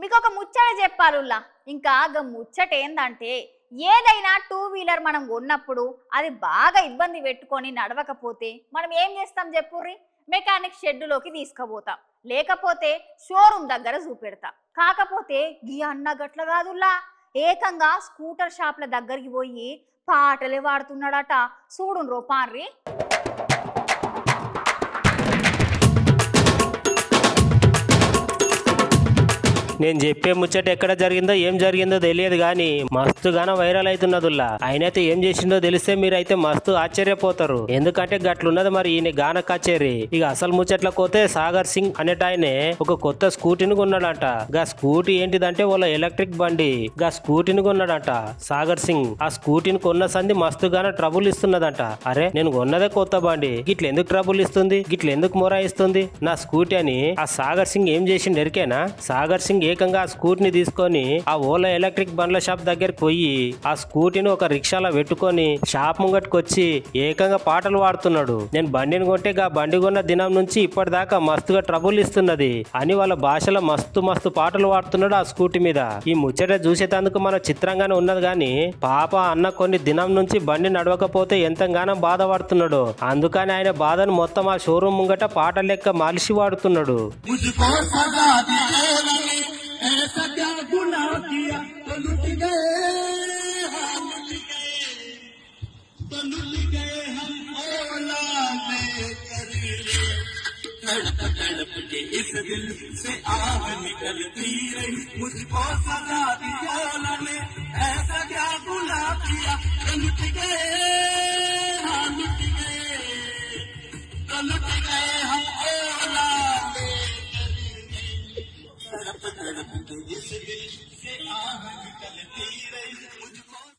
మీకు ఒక ముచ్చట చెప్పాలుల్లా. ఇంకా ముచ్చట ఏందంటే ఏదైనా టూ వీలర్ మనం కొన్నప్పుడు అది బాగా ఇబ్బంది పెట్టుకొని నడవకపోతే మనం ఏం చేస్తాం చెప్పుర్రి? మెకానిక్ షెడ్డులోకి తీసుకుపోతాం, లేకపోతే షోరూమ్ దగ్గర చూపెడతాం. కాకపోతే గీ అన్న గట్ల కాదుల్లా, ఏకంగా స్కూటర్ షాప్ల దగ్గరికి పోయి పాటలే వాడుతున్నాడట. చూడు రూపాన్రి. నేను చెప్పే ముచ్చట ఎక్కడ జరిగిందో ఏం జరిగిందో తెలియదు గాని మస్తుగానో వైరల్ అవుతున్నదుల్లా. ఆయనైతే ఏం చేసిండో తెలిస్తే మీరైతే మస్తు ఆశ్చర్యపోతారు. ఎందుకంటే గట్లున్నది మరి ఈయన గాన కచేరి. ఇక అసలు ముచ్చట్లకు పోతే సాగర్ సింగ్ అనేటాయనే ఒక కొత్త స్కూటీని కొన్నాడట. గా స్కూటీ ఏంటిదంటే వాళ్ళ ఎలక్ట్రిక్ బండి. గా స్కూటీని కొన్నాడట సాగర్ సింగ్. ఆ స్కూటీని కొన్న సంది మస్తుగానో ట్రబుల్ ఇస్తున్నదంట. అరే నేను కొన్నదే కొత్త బండి, గిట్ల ఎందుకు ట్రబుల్ ఇస్తుంది, గిట్ల ఎందుకు మొరా ఇస్తుంది నా స్కూటీ అని ఆ సాగర్ సింగ్ ఏం చేసిండు ఎరికేనా? సాగర్ సింగ్ ఏకంగా ఆ స్కూటీని తీసుకొని ఆ ఓలా ఎలక్ట్రిక్ బండ్ల షాప్ దగ్గరికి పోయి ఆ స్కూటీని ఒక రిక్షాలో పెట్టుకొని షాప్ ముంగటికి వచ్చి ఏకంగా పాటలు పాడుతున్నాడు. నేను బండిని కొంటే గా బండి కొన్న దినం నుంచి ఇప్పటిదాకా మస్తుగా ట్రబుల్ ఇస్తున్నది అని వాళ్ళ భాషలో మస్తు మస్తు పాటలు పాడుతున్నాడు ఆ స్కూటీ మీద. ఈ ముచ్చట చూసేటందుకు మన చిత్రంగానే ఉన్నది గాని పాప అన్న కొన్ని దినం నుంచి బండి నడవకపోతే ఎంతగానో బాధపడుతున్నాడు. అందుకని ఆయన బాధను మొత్తం ఆ షోరూమ్ ముంగట పాట లెక్క మలిసి వాడుతున్నాడు. ऐसा क्या गुनाह किया तो लुट गए, तो लुट गए हम औलादे करीले। तड़प तड़प के इस दिल से आह निकलती रही, मुझको सजा दी औला ने। ऐसा क्या गुनाह किया तो लुट गए, हाँ लुट गए, तो लुट गए हम औलादे। तड़प तड़प के इस दिल से आह